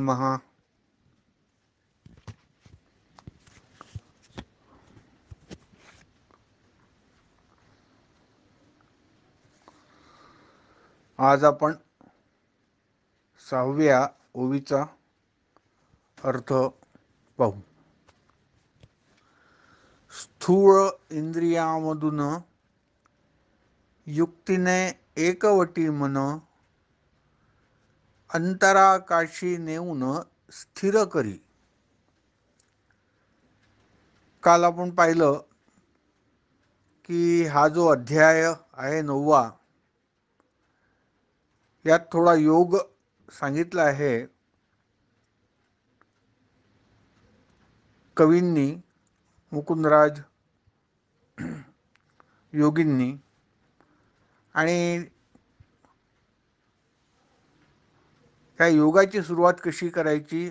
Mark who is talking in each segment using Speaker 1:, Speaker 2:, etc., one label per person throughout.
Speaker 1: नमः। आज आपण 6व्या ओवीचा अर्थ पाहू। स्थूळ इंद्रियामधून युक्तीने एकवटी मन अंतराकाशी नेऊन स्थिर करी। काल आपण पाहिलं की हा जो अध्याय आहे 9वा, यात थोडा योग सांगितला आहे कवींनी, मुकुंदराज योगींनी, आणि त्या योगाची सुरुवात कशी करायची,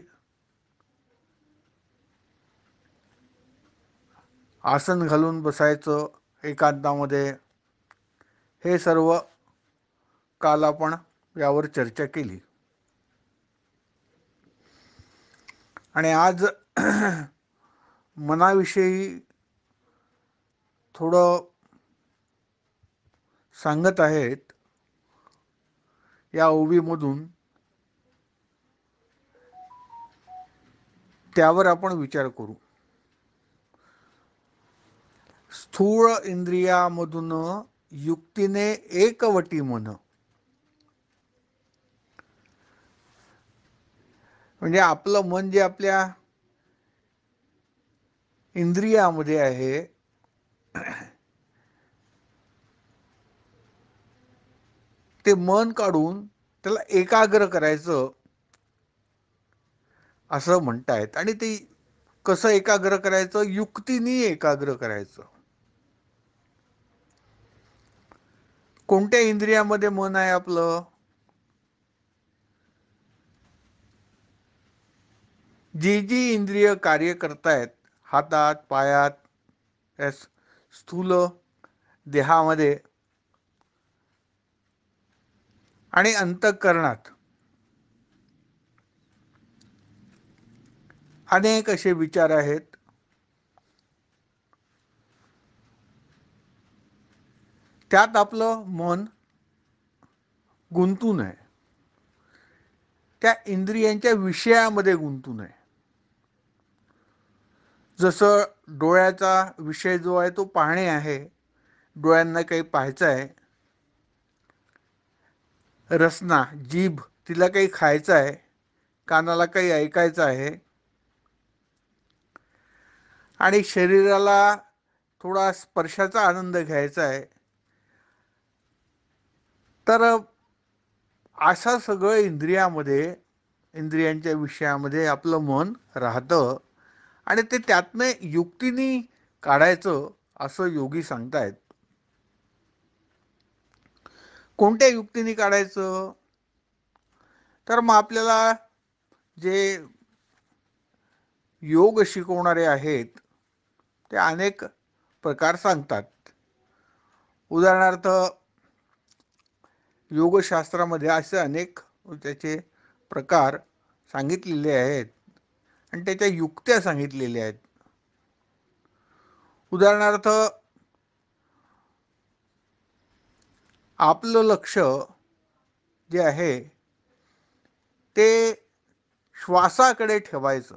Speaker 1: आसन घालून बसायचं एकांतामध्ये, हे सर्व काल आपण यावर चर्चा केली। आणि आज मनाविषयी थोडं सांगत आहेत या ओवीमधून, त्यावर आपण विचार करू। स्थूळ इंद्रियामधून युक्तीने एकवटी मन, म्हणजे आपलं मन जे आपल्या इंद्रियामध्ये आहे ते मन काढून त्याला एकाग्र करायचं असं म्हणतायत। आणि ते कसं एकाग्र करायचं? युक्तीने एकाग्र करायचं। कोणत्या इंद्रियामध्ये मन आहे आपलं? जी जी इंद्रिय कार्य करतायत हातात, पायात, स्थूल देहामध्ये आणि अंतःकरणात अनेक असे विचार आहेत। त्यात आपलं मन गुंतून आहे, त्या इंद्रियांच्या विषयामध्ये गुंतून आहे। जसं डोळ्याचा विषय जो आहे तो पाहणे आहे, डोळ्यांना काही पाहायचं आहे। रसना, जीभ, तिला काही खायचं आहे। कानाला काही ऐकायचं आहे। आणि शरीराला थोडा स्पर्शाचा आनंद घ्यायचा आहे। तर अशा सगळं इंद्रियांच्या विषयामध्ये आपलं मन राहतं आणि ते त्यातनं युक्तीने काढायचं असं योगी सांगतायत। कोणत्या युक्तीने काढायचं? तर मग आपल्याला जे योग शिकवणारे आहेत ते अनेक प्रकार सांगतात। उदाहरणार्थ योगशास्त्रामध्ये असे अनेक त्याचे प्रकार सांगितलेले आहेत आणि त्याच्या युक्त्या सांगितलेल्या आहेत। उदाहरणार्थ आपलं लक्ष जे आहे ते श्वासाकडे ठेवायचं।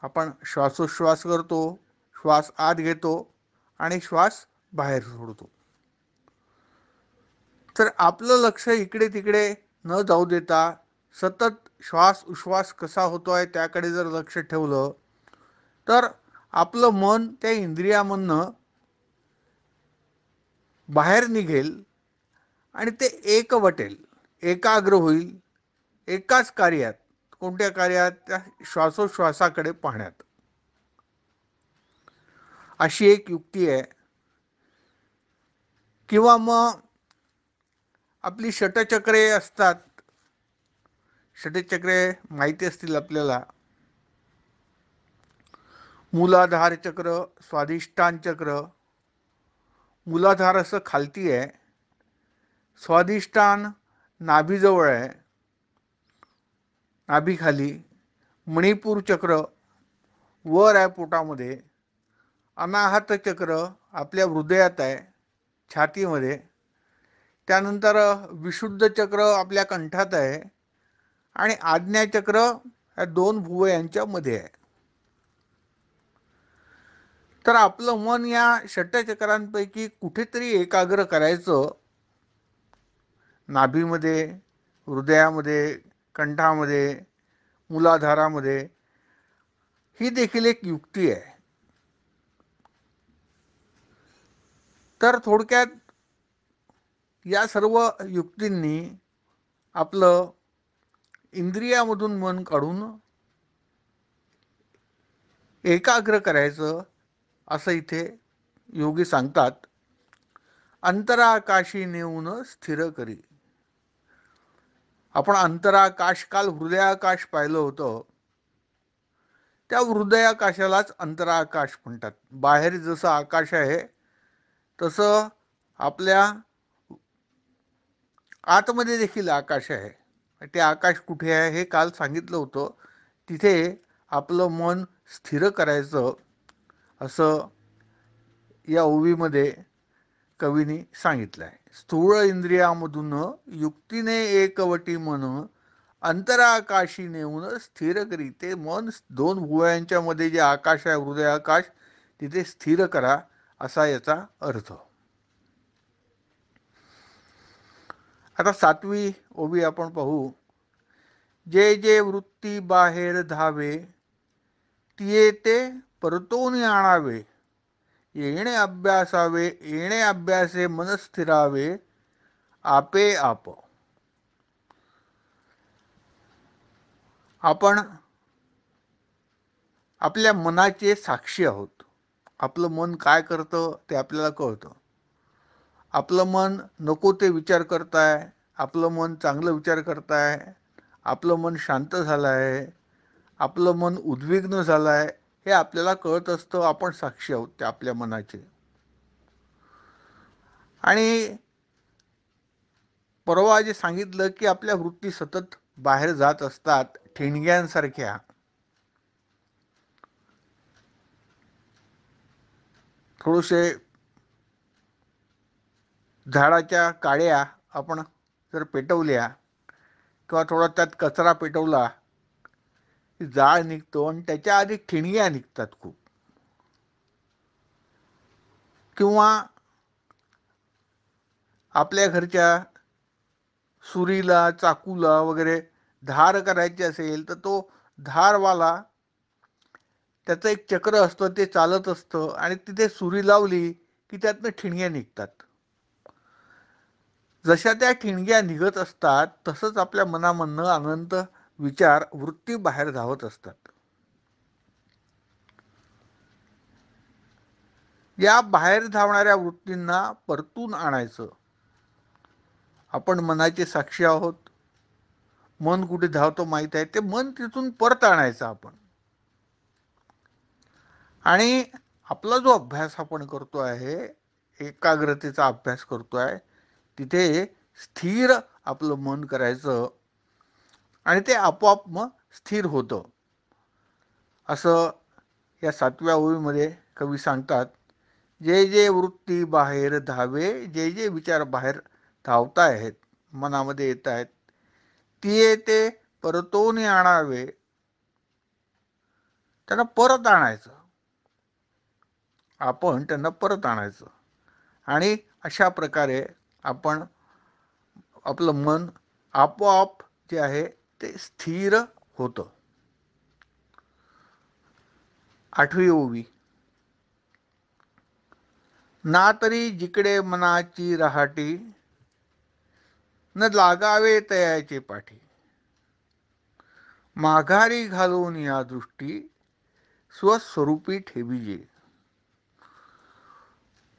Speaker 1: आपण श्वासोश्वास करतो, श्वास आत घेतो आणि श्वास बाहेर सोडतो। तर आपलं लक्ष इकडे तिकडे न जाऊ देता सतत श्वास उश्वास कसा होतोय त्याकडे जर लक्ष ठेवलं तर आपलं मन त्या इंद्रियामधनं बाहेर निघेल आणि ते एकवटेल, एकाग्र होईल एकाच कार्यात। कोणत्या कार्यात? त्या श्वासोश्वासाकडे पाहण्यात। अशी एक युक्ती आहे। किंवा मग आपली षटचक्रे असतात, षटचक्रे माहिती असतील आपल्याला। मूलाधार चक्र, स्वाधिष्ठान चक्र। मूलाधार असं खालती आहे, स्वाधिष्ठान नाभीजवळ आहे नाभीखाली, मणिपूर चक्र वर आहे पोटामध्ये, अनाहत चक्र आपल्या हृदयात आहे, छातीमध्ये, त्यानंतर विशुद्ध चक्र आपल्या कंठात आहे आणि आज्ञाचक्र या दोन भुवयांच्या मध्ये आहे. तर आपलं मन या षटचक्रांपैकी कुठेतरी एकाग्र करायचं. नाभीमध्ये, हृदयामध्ये, कंठामध्ये, मूलाधारामध्ये. ही देखील एक युक्ती आहे. तर थोडक्यात या सर्व युक्तींनी आपलं इंद्रियामधून मन काढून एकाग्र करायचं असं इथे योगी सांगतात. अंतराकाशी नेऊन स्थिर करी. आपण अंतराकाश काल हृदयाकाश पाहिलं होतं. त्या हृदयाकाशालाच अंतराकाश म्हणतात. बाहेर जसं आकाश आहे तसं आपल्या आतमध्ये देखील आकाश आहे. ते आकाश कुठे आहे हे काल सांगितलं होतं. तिथे आपलं मन स्थिर करायचं असं या ओवीमध्ये कवीने सांगितलं आहे. स्थूळ इंद्रियामधून युक्तीने एकवटी मन अंतराकाशी नेऊन स्थिर करी. ते मन दोन भुवयांच्या मध्ये जे आकाश आहे, हृदयाकाश, तिथे स्थिर करा असा याचा अर्थ. आता 7वी ओवी आपण पाहू. जे जे वृत्ती बाहेर धावे, तिये ते परतोनी आणावे. येणे अभ्यासावे, येणे अभ्यासे मन स्थिरावे, आपे आप. आपण आपल्या मनाचे साक्षी आहोत. आपलं मन काय करतं ते आपल्याला कळतं. आपलं मन नको ते विचार करताय, आपलं मन चांगलं विचार करताय, आपलं मन शांत झालं आहे, आपलं मन उद्विग्न झालं आहे, हे आपल्याला कळत असतं. आपण साक्षी आहोत त्या आपल्या मनाचे. आणि परवा जे सांगितलं की आपल्या वृत्ती सतत बाहेर जात असतात ठिणग्यांसारख्या. थोडेसे झाडाच्या काड्या आपण जर पेटवल्या किंवा थोडा त्यात कचरा पेटवला की जाळ निघतो आणि त्याच्या आधी ठिणग्या निघतात खूप. किंवा आपल्या घरच्या सुरीला, चाकूला वगैरे धार करायची असेल तर तो धारवाला त्याचं एक चक्र असतं, ते चालत असतं आणि तिथे सुरी लावली की त्यातनं ठिणग्या निघतात. जशा त्या ठिणग्या निघत असतात तसंच आपल्या मनामधनं अनंत विचार, वृत्ती बाहेर धावत असतात. या बाहेर धावणाऱ्या वृत्तींना परतून आणायचं. आपण मनाचे साक्षी आहोत. मन कुठे धावतो माहीत आहे. ते मन तिथून परत आणायचं आपण. आणि आपला जो अभ्यास आपण करतो आहे, एकाग्रतेचा अभ्यास करतो आहे, तिथे स्थिर आपलं मन करायचं आणि ते आपोआप मग स्थिर होतं. असं या 7व्या ओळीमध्ये कवी सांगतात. जे जे वृत्ती बाहेर धावे, जे जे विचार बाहेर धावतायत, मनामध्ये येत आहेत, तिये ते परतोनी आणावे. त्यांना परत आणायचं. आपण त्यांना परत आणायचं आणि अशा प्रकारे आपण आपलं मन आपोआप जे आहे ते स्थिर होतं. 8वी ओवी. ना तरी जिकडे मनाची रहाटी, न लागावे तयाचे पाठी. माघारी घालून या दृष्टी, स्वस्वरूपी ठेविजे.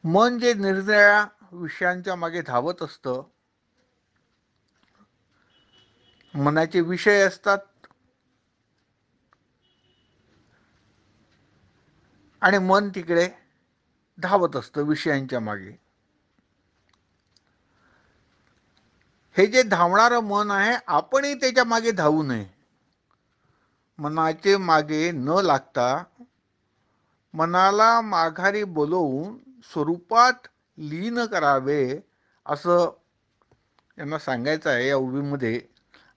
Speaker 1: मन जे निरनिराळ्या विषयांच्या मागे धावत असतं, मनाचे विषय असतात आणि मन तिकडे धावत असतं विषयांच्या मागे. हे जे धावणारं मन आहे, आपणही त्याच्या मागे धावू नये. मनाचे मागे न लागता मनाला माघारी बोलवून स्वरूपात लीन करावे असं यांना सांगायचं आहे या उभीमध्ये.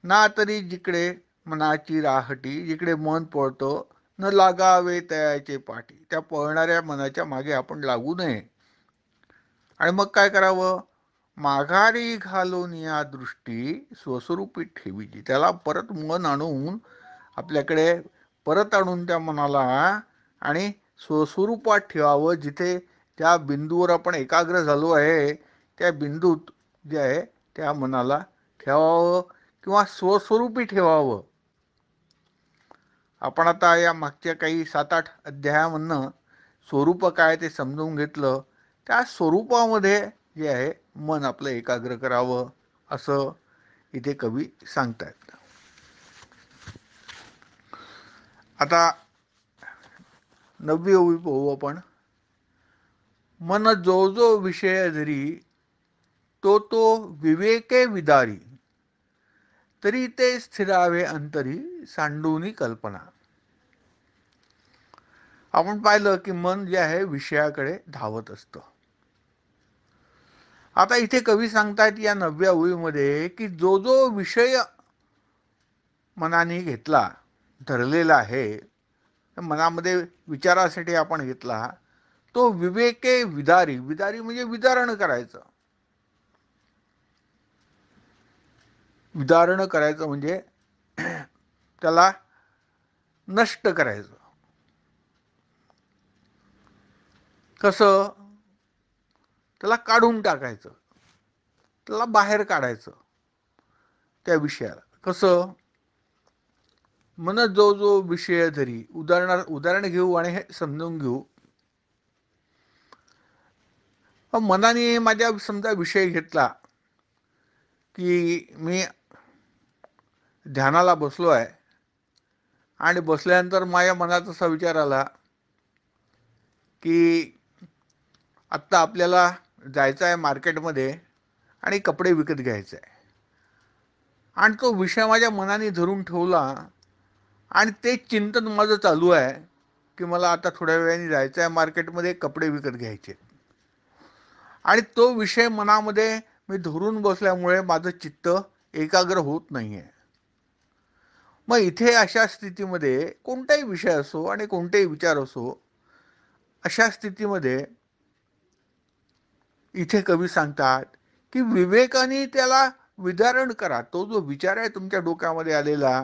Speaker 1: ना तरी जिकडे मनाची राहटी, जिकडे मन पळतं न लागावे तयाचे पाठी. त्या पळणाऱ्या मनाच्या मागे आपण लागू नये. आणि मग काय करावं? माघारी घालून या दृष्टी स्वस्वरूपी ठेवीची. त्याला परत मन आणून आपल्याकडे परत आणून त्या मनाला आणि स्वस्वरूपात ठेवावं. जिथे त्या बिंदूवर आपण एकाग्र झालो आहे त्या बिंदूत जे आहे त्या मनाला ठेवावं किंवा स्वस्वरूपी ठेवावं. आपण आता या मागच्या काही 7-8 अध्यायामधनं स्वरूप काय ते समजून घेतलं. त्या स्वरूपामध्ये जे आहे मन आपलं एकाग्र करावं असं इथे कवी सांगतायत. आता 9वी ओवी पाहू आपण. मन जो जो विषय धरी तो तो विवेके विदारी तरी ते स्थिरावे अंतरी सांडूनी कल्पना. आपण पाहिलं की मन जे आहे विषयाकडे धावत असतं. आता इथे कवी सांगतायत या 9व्या ओळीमध्ये की जो जो विषय मनाने घेतला, धरलेला आहे, मनामध्ये विचारासाठी आपण घेतला, तो विवेके विदारी. विदारी म्हणजे विदारण करायचं. विदारण करायचं म्हणजे त्याला नष्ट करायचं. कसं? त्याला काढून टाकायचं, त्याला बाहेर काढायचं त्या विषयाला. कसं? मन जो जो विषय धरी. उदाहरण घेऊ आणि हे समजून घेऊ. मनाने माझ्या समजा विषय घेतला की मी ध्यानाला बसलो आहे आणि बसल्यानंतर माझ्या मनात असा विचार आला की आत्ता आपल्याला जायचं आहे मार्केटमध्ये आणि कपडे विकत घ्यायचे आहे. आणि तो विषय माझ्या मनाने धरून ठेवला आणि ते चिंतन माझं चालू आहे की मला आता थोड्या वेळाने जायचं आहे मार्केटमध्ये, कपडे विकत घ्यायचे. आणि तो विषय मनामध्ये मी धरून बसल्यामुळे माझं चित्त एकाग्र होत नाही आहे. मग इथे अशा स्थितीमध्ये कोणताही विषय असो आणि कोणतेही विचार असो, अशा स्थितीमध्ये इथे कवी सांगतात की विवेकाने त्याला विदारण करा. तो जो विचार आहे तुमच्या डोक्यामध्ये आलेला,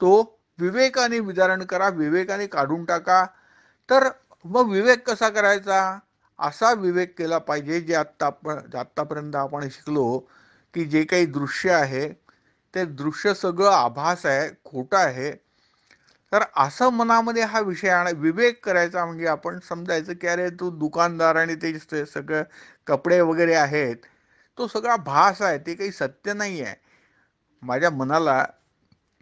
Speaker 1: तो विवेकाने विदारण करा, विवेकाने काढून टाका. तर मग विवेक कसा करायचा? असा विवेक केला पाहिजे जे आत्तापर्यंत आपण शिकलो की जे काही दृश्य आहे ते दृश्य सगळं आभास आहे, खोटं आहे. तर असं मनामध्ये हा विषय विवेक करायचा. म्हणजे आपण समजायचं की अरे तू दुकानदार आणि ते सगळं कपडे वगैरे आहेत, तो सगळा भास आहे, ते काही सत्य नाही आहे. माझ्या मनाला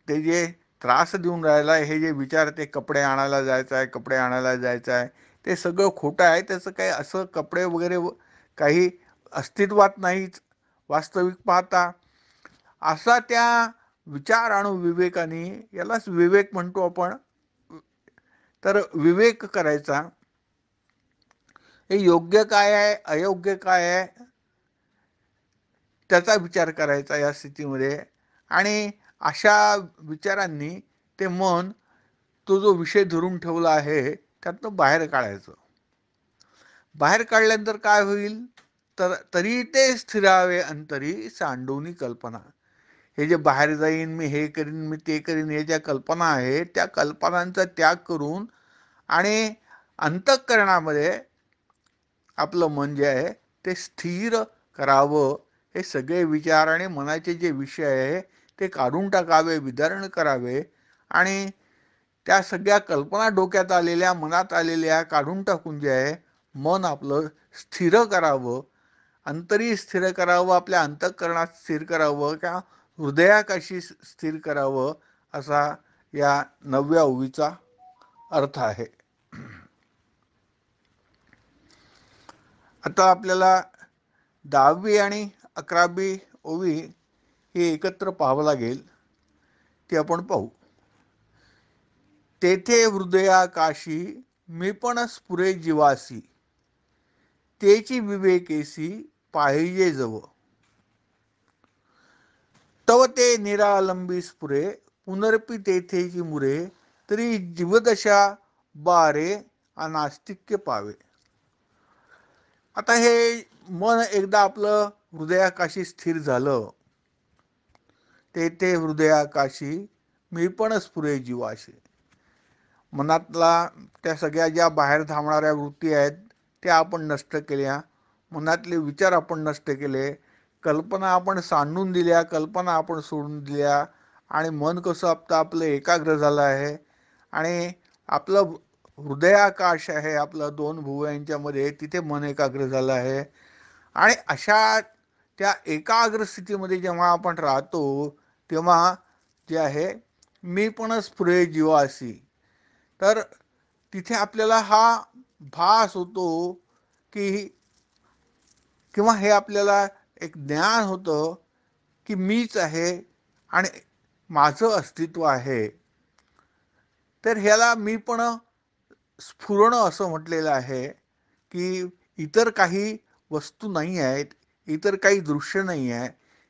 Speaker 1: ते जे त्रास देऊन राहिला हे जे विचार, ते कपडे आणायला जायचं आहे, कपडे आणायला जायचं आहे, ते सगळं खोटं आहे. त्याचं काही असं कपडे वगैरे काही अस्तित्वात नाहीच वास्तविक पाहता. असा त्या विचार आणू विवेकाने, यालाच विवेक म्हणतो आपण. तर विवेक करायचा. हे योग्य काय आहे, अयोग्य काय आहे, त्याचा विचार करायचा या स्थितीमध्ये. आणि अशा विचारांनी ते मन, तो जो विषय धरून ठेवला आहे त्यातनं बाहेर काढायचं. बाहेर काढल्यानंतर काय होईल? तर तरी ते स्थिरावे अंतरी सांडूनी कल्पना. हे जे बाहेर जाईन, मी हे करीन, मी ते करीन, हे ज्या कल्पना आहेत त्या कल्पनांचा त्याग करून आणि अंतःकरणामध्ये आपलं मन जे आहे ते स्थिर करावं. हे सगळे विचार आणि मनाचे जे विषय आहे ते काढून टाकावे, विदारण करावे आणि त्या सगळ्या कल्पना डोक्यात आलेल्या, मनात आलेल्या काढून टाकून जे आहे मन आपलं स्थिर करावं, अंतरी स्थिर करावं, आपल्या अंतःकरणात स्थिर करावं, किंवा हृदयाकाशी स्थिर करावं, असा या 9व्या ओवीचा अर्थ आहे. आता आपल्याला 10वी आणि 11वी ओवी हे एकत्र पाहावं लागेल. ते आपण पाहू. तेथे हृदयाकाशी मी पण स्फुरे जीवासी, तेची विवेकेसी पाहिजे जव. तव ते निरालंबी स्फुरे पुनरपी तेथेची मुरे, तरी जीवदशा बारे अनास्तिक्य पावे. आता हे मन एकदा आपलं हृदयाकाशी स्थिर झालं, तेथे हृदयाकाशी मी पण स्फुरे जीवाशी. मनातला त्या सगळ्या ज्या बाहेर धावणाऱ्या वृत्ती आहेत त्या आपण नष्ट केल्या, मनातले विचार आपण नष्ट केले, कल्पना आपण सांडून दिल्या, कल्पना आपण सोडून दिल्या, आणि मन कसं आपलं एकाग्र झालं आहे. आणि आपलं हृदयाकाश आहे, आपलं दोन भुवयांच्या मध्ये, तिथे मन एकाग्र झालं आहे. आणि अशा त्या एकाग्र स्थितीमध्ये जेव्हा आपण राहतो तेव्हा जे आहे मी पण स्फुरे जीवासी, तर तिथे आपल्याला हा भास होतो की, किंवा हे आपल्याला एक ज्ञान होतं की मीच आहे आणि माझं अस्तित्व आहे. तर ह्याला मी पण स्फुरणं असं म्हटलेलं आहे की इतर काही वस्तू नाही आहेत, इतर काही दृश्य नाही आहे,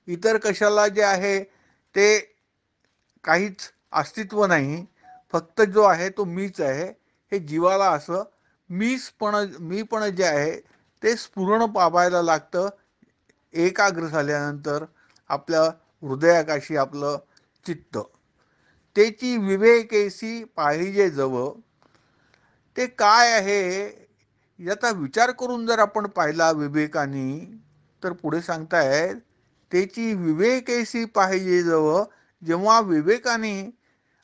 Speaker 1: इतर कशाला जे आहे ते काहीच अस्तित्व नाही, फक्त जो आहे तो मीच आहे. हे जीवाला असं मी पण जे आहे ते स्फुरण पावायला लागतं एकाग्र झाल्यानंतर आपल्या हृदयाकाशी आपलं चित्त. त्याची विवेकेसी पाहिजे जव. ते काय आहे याचा विचार करून जर आपण पाहिला विवेकाने, तर पुढे सांगतायत त्याची विवेकेसी पाहिजे जव. जेव्हा विवेकाने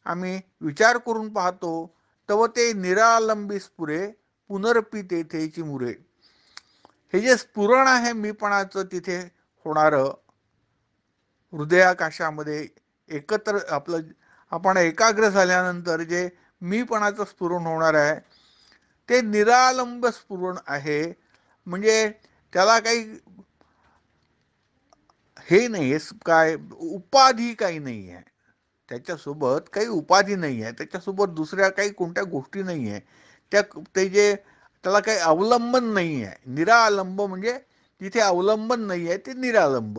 Speaker 1: आम्ही विचार करून पाहतो तव ते निरालंबी स्फुरे पुनरपी तेथेची मुरे. हे जे स्फुरण आहे मीपणाचं तिथे होणारं हृदयाकाशामध्ये एकत्र आपलं आपण एकाग्र झाल्यानंतर जे मीपणाचं स्फुरण होणार आहे ते निरालंब स्फुरण आहे. म्हणजे त्याला काही हे नाही आहे, काय उपाधी काही नाही आहे, त्याच्यासोबत काही उपाधी नाही आहे, त्याच्यासोबत दुसऱ्या काही कोणत्या गोष्टी नाही आहे, ते जे त्याला काही अवलंबन नाही आहे. निरालंब म्हणजे तिथे अवलंबन नाही आहे, ते निरालंब.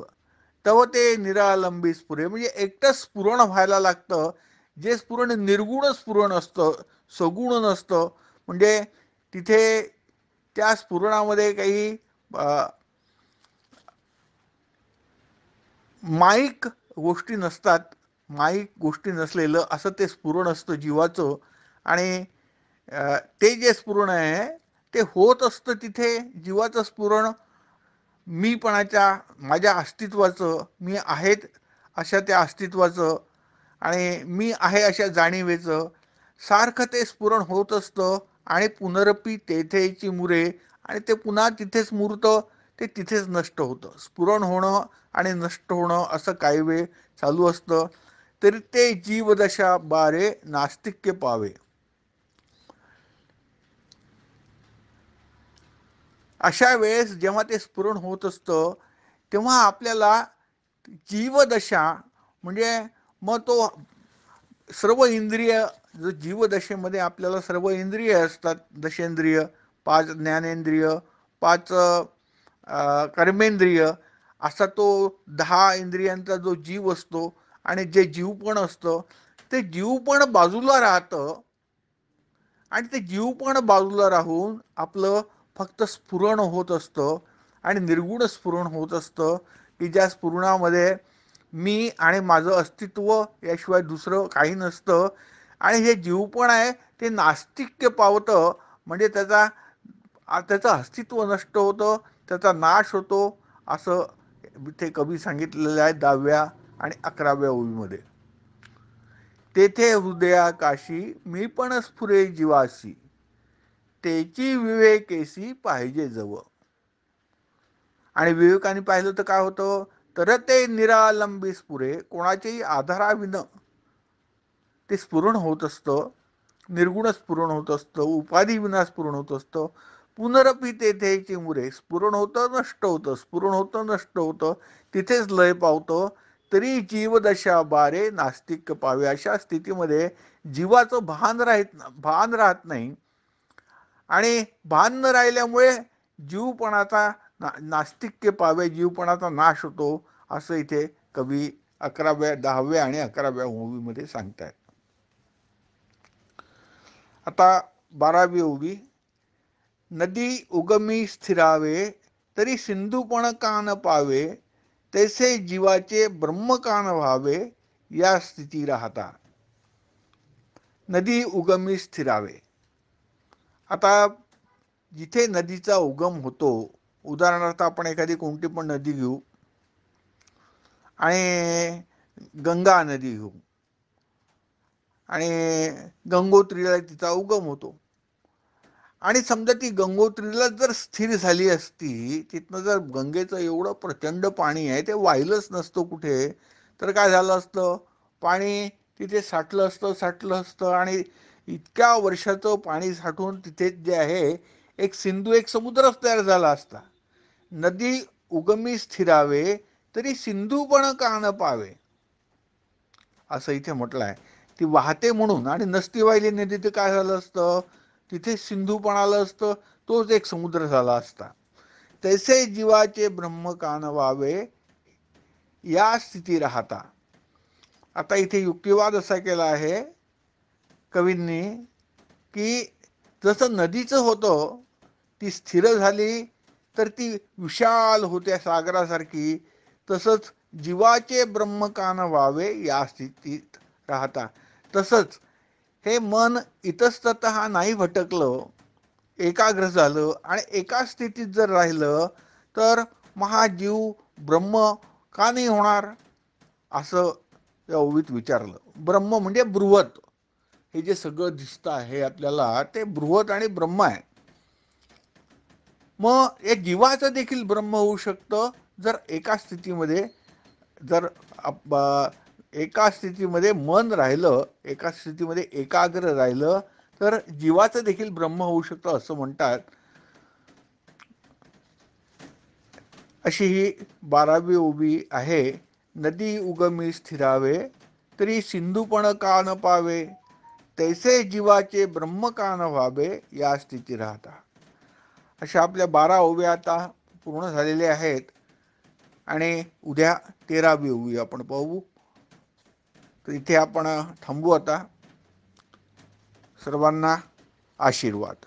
Speaker 1: तव ते निरालंबी स्फुरे म्हणजे एकटं स्फुरण व्हायला लागतं, जे स्फुरण निर्गुण स्फुरण असतं, सगुण नसतं. म्हणजे तिथे त्या स्फुरणामध्ये काही माईक गोष्टी नसतात, माईक गोष्टी नसलेलं असं ते स्फुरण असतं जीवाचं. आणि ते जे स्फुरण आहे ते होत असतं तिथे जीवाचं स्फुरण मीपणाच्या, माझ्या अस्तित्वाचं, मी आहेत अशा त्या अस्तित्वाचं आणि मी आहे अशा जाणीवेचं सारखं ते स्फुरण होत असतं. आणि पुनरपी तेथेची मुरे, आणि ते पुन्हा तिथेच मुरतं, ते तिथेच नष्ट होतं. स्फुरण होणं आणि नष्ट होणं असं काही वेळ चालू असतं. तरी ते जीवदशा बारे नास्तिक्य पावे. अशा वेळेस जेव्हा ते स्फुरण होत असतं तेव्हा आपल्याला जीवदशा म्हणजे मग तो सर्व इंद्रिय, जो जीवदशेमध्ये आपल्याला सर्व इंद्रिय असतात, दशेंद्रिय, 5 ज्ञानेंद्रिय, 5 कर्मेंद्रिय, असा तो 10 इंद्रियांचा जो जीव असतो. आणि जे जीवपण असतं ते जीवपण बाजूला राहतं, आणि ते जीवपण बाजूला राहून आपलं फक्त स्फुरण होत असतं आणि निर्गुण स्फुरण होत असतं की ज्या स्फुरणामध्ये मी आणि माझं अस्तित्व याशिवाय दुसरं काही नसतं. आणि हे जीवपण आहे ते नास्तिक्य पावतं, म्हणजे त्याचं अस्तित्व नष्ट होतं, त्याचा नाश होतो, असं इथे कवी सांगितलेलं आहे 10व्या आणि 11व्या ओळीमध्ये. तेथे हृदयाकाशी मी पण स्फुरे जीवासी, त्याची विवेकेसी पाहिजे जव. आणि विवेकाने पाहिलं तर काय होतं, तर ते निरालंबी स्फुरे, कोणाच्याही आधाराविन ते स्फुरण होत असतं, निर्गुण स्फुरण होत असतं, उपाधी विना स्फुरण होत असतं. पुनरपी तेथेची मुरे, स्फुरण होतं नष्ट होतं, स्फुरण होतं नष्ट होतं, तिथेच लय पावतं. तरी जीवदशा बारे नास्तिक पावे. अशा स्थितीमध्ये जीवाचं भान राहत नाही आणि भान न राहिल्यामुळे जीवपणाचा नास्तिक्य पावे, जीवपणाचा नाश होतो, असं इथे कवी 10व्या आणि 11व्या ओवीमध्ये सांगतायत. आता 12वी ओवी. नदी उगमी स्थिरावे तरी सिंधुपण कान पावे, तैसे जीवाचे ब्रह्मकान व्हावे या स्थिती राहता. नदी उगमी स्थिरावे. आता जिथे नदीचा उगम होतो, उदाहरणार्थ आपण एखादी कोणती पण नदी घेऊ आणि गंगा नदी घेऊ आणि गंगोत्रीला तिचा उगम होतो आणि समजा ती गंगोत्रीला जर स्थिर झाली असती, तिथनं जर गंगेचं एवढं प्रचंड पाणी आहे ते वाहिलंच नसतं कुठे, तर काय झालं असतं, पाणी तिथे साठलं असतं आणि इतक्या वर्षाचं पाणी साठून तिथे जे आहे एक सिंधू, एक समुद्रच तयार झाला असता. नदी उगमी स्थिरावे तरी सिंधू पण का न पावे, असं इथे म्हटलं आहे. ती वाहते म्हणून, आणि नसती वाहिली नदी तर काय झालं असतं, तिथे सिंधू पण आलं असतं, तोच एक समुद्र झाला असता. तैसे जीवाचे ब्रह्मकान व्हावे या स्थिती राहता. आता इथे युक्तिवाद असा केला आहे कवींनी की जसं नदीचं होतं, ती स्थिर झाली तर ती विशाल होते सागरासारखी, तसंच जीवाचे ब्रह्मकान व्हावे या स्थितीत राहता. तसंच हे मन इतस्ततः नाही भटकलं, एकाग्र झालं आणि एका स्थितीत जर राहिलं तर महाजीव ब्रह्म का नाही होणार, असं या ओवीत विचारलं. ब्रह्म म्हणजे बृहत, हे जे सगळं दिसतं आहे आपल्याला ते बृहत आणि ब्रह्म आहे. मग या जीवाचं देखील ब्रह्म होऊ शकतं जर एका स्थितीमध्ये, जर एका स्थितीमध्ये मन राहिलं, एका स्थितीमध्ये एकाग्र राहिलं तर जीवाचं देखील ब्रह्म होऊ शकतं असं म्हणतात. अशी ही 12वी ओवी आहे. नदी उगमी स्थिरावे तरी सिंधुपण का न पावे, तैसे जीवाचे ब्रह्म का न व्हावे या स्थिती राहता. अशा आपल्या 12 ओव्या आता पूर्ण झालेल्या आहेत आणि उद्या 13वी ओवी आपण पाहू. तर इथे आपण थांबू आता. सर्वांना आशीर्वाद.